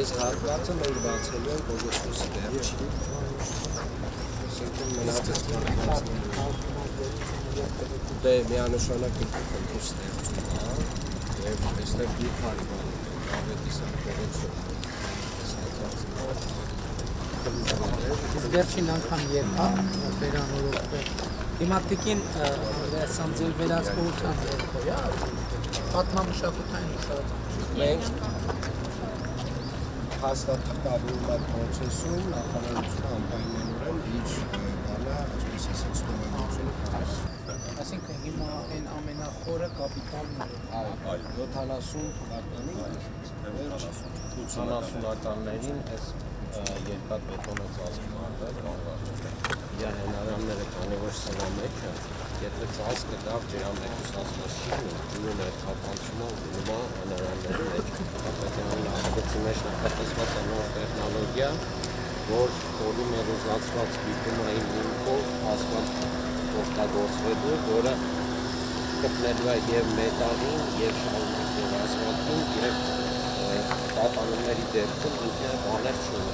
Այս հատվածը մենք բացել ենք օգոստոսի վերջին։ Այսինքն մնացած հատվածները դե միանշանակ ինքնություն ստեղծում է եւ այստեղ մի քանի բան ավետիս ակտիվացում Իսկ վերջին անգամ եկա վերանորոգվել թեմատիկին սանձել վերահսկողության ներքո պատմամշակութային մշակություն մենք հաստատակալում այդ պրոցեսում նախարարությունը անպայմանորեն իր բանը այսպես ասած ստորագրությունը կար Այսինքն հիմա այն ամենախորը կապիտալն է 70 թվականին 80-ականներին այս երկաթ բետոնը ծածկում արվել կանվարճ իր հենարանները քանի որ սրա մեջ է եթե ծածկը դավ ջրամեկուսացված չի ջուրը ներթափանցում է գնում է հենարանների մեջ ապետյանի նախագծի մեջ նախատեսված է նոր տեխնոլոգիա որ պոլիմերիզացված բիտումային հիմքով ասֆալտ օգտագործվելու որը կպնելու է եւ մետաղին եւ շարունակ եւ ասֆալտին եւ տատանումների դեպքում ինքը բաներ չունի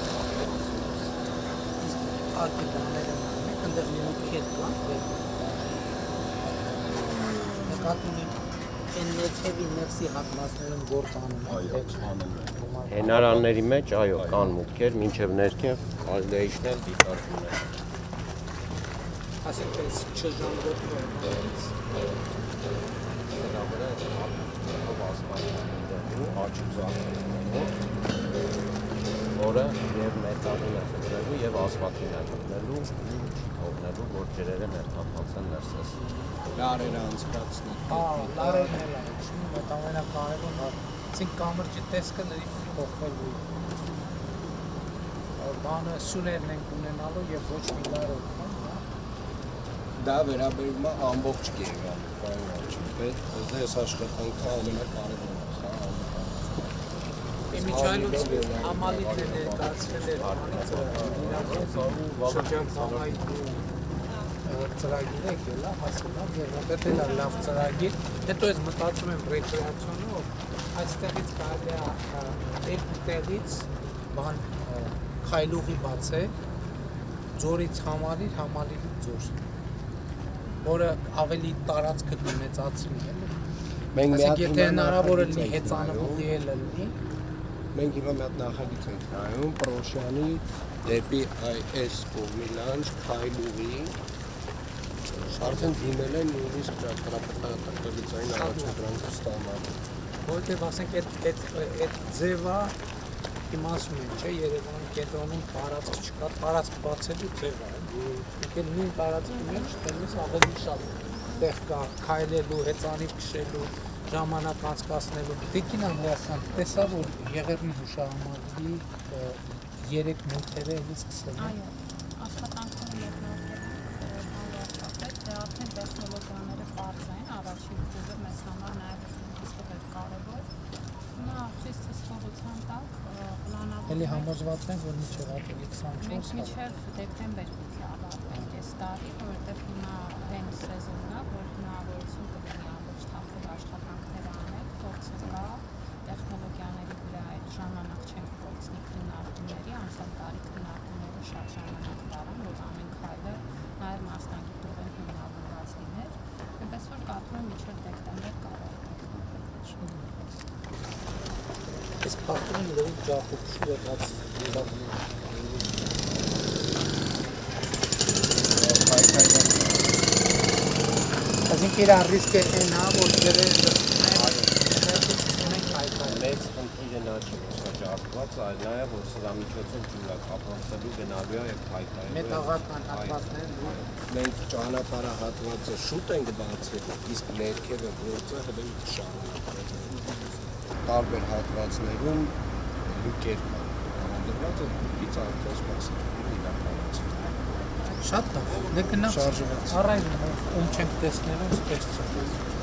ակտիվները այնտեղ մուտքեր կան նկատի են ներքևի ներսի հատվածներում գործ անում հենարանների մեջ այո կան մուտքեր մինչեւ ներքև կարելի է իջնել դիտարկումներ ասենք չժանգոտվում Սրա վրա որը եւ մետաղին է խփելու եւ ասֆալտին է խփելու թողնելու որ ջրերը ներթափանցեն ներսես լարերը անցկացնել լարերն էլ են այդ ամենակարևորն է ասենք կամրջի տեսքը լրիվ փոխվելու բանը սուներն են ունենալու եւ ոչ մի լարով դա վերաբերում է ամբողջ Գերգան բայց այս աշխատանքը ամենակարևորն է Իմիջայլոց համալիքն է ներկայացվել էր շրջանցավային ծրագիր է եկել հասկանալ եւ որտեղ է լավ ծրագիր հետո ես մտածում եմ ռեկրեացիոնով այստեղից կարելի է երկու տեղից բան քայլուղի բացել ձորից համալիրից ձոր որը ավելի տարածքը կմեծացնի մենք եթե հնարավոր է լինի հեծանվողի էլ լինի Մենք հիմա մի հատ նախագիծ ենք նայում Պրոշյանի դեպի այս կողմի լանջ քայլուղի արդեն դիմել են նույնիսկ ճարտարապետային առաջադրանքը ստանալ որտեղ ասենք այդ ձևը իմասում են չէ Երևանում կենտրոնում տարածք չկա տարածք բացելու ձև է եկել նույն տարածքի մեջ տենից ավելի շատ տեղ կա քայլելու հեծանիվ քշելու ժամանակ անցկացնելու Տիկին Անդրեասյան տեսա որ Եղեռնի հուշահամալիրի 3 նյութերը էլի սկսել են Այո, աշխատանքները մեկնարկել դե արդեն տեխնոլոգիաները պարզ են առաջին ձևը մեզ համար նաև այստեղ կարևոր հիմա խիստ հսկողության տակ պլանավորվում Էլի համոզված են որ մինչև ապրիլի 24 մենք մինչև դեկտեմբեր պիտի ավարտենք այս տարի որովհետև հիմա այն սեզոնն է որ հնարավորություն կլինի ամբողջ թափով աշխատանքներ անել փորձը կա տեխնոլոգիաների վրա այդ ժամանակ չենք փորձնի քննարկումների անցյալ տարի քննարկումները շատ ժամանակ տարան որ ամեն քայլը նաև մասնագիտորեն հիմնավորված լիներ այնպես որ կարծում եմ մինչև դեկտեմբեր կարող Այս փաստորեն լրիվ ջախուշի եղած Այսինքն իր ռիսկը այն է, որ դրել մեծ խնդիրը նա չի շրջապատված, այլ նաև որ սրա միջոցով ջուրը կապանցելու գնալու է եւ քայքայելու մետաղական հատվածներ մենք ճանապարհահատվածը շուտ ենք բացել իսկ ներքևը գործը հենց շարունակվում տարբեր հատվածներում լուկեր կան համադրված է լուկից արդեն սպասել իրականացվում Շատ լավ, դե գնաց առայժմ ում չենք տեսնելու, տեսցրու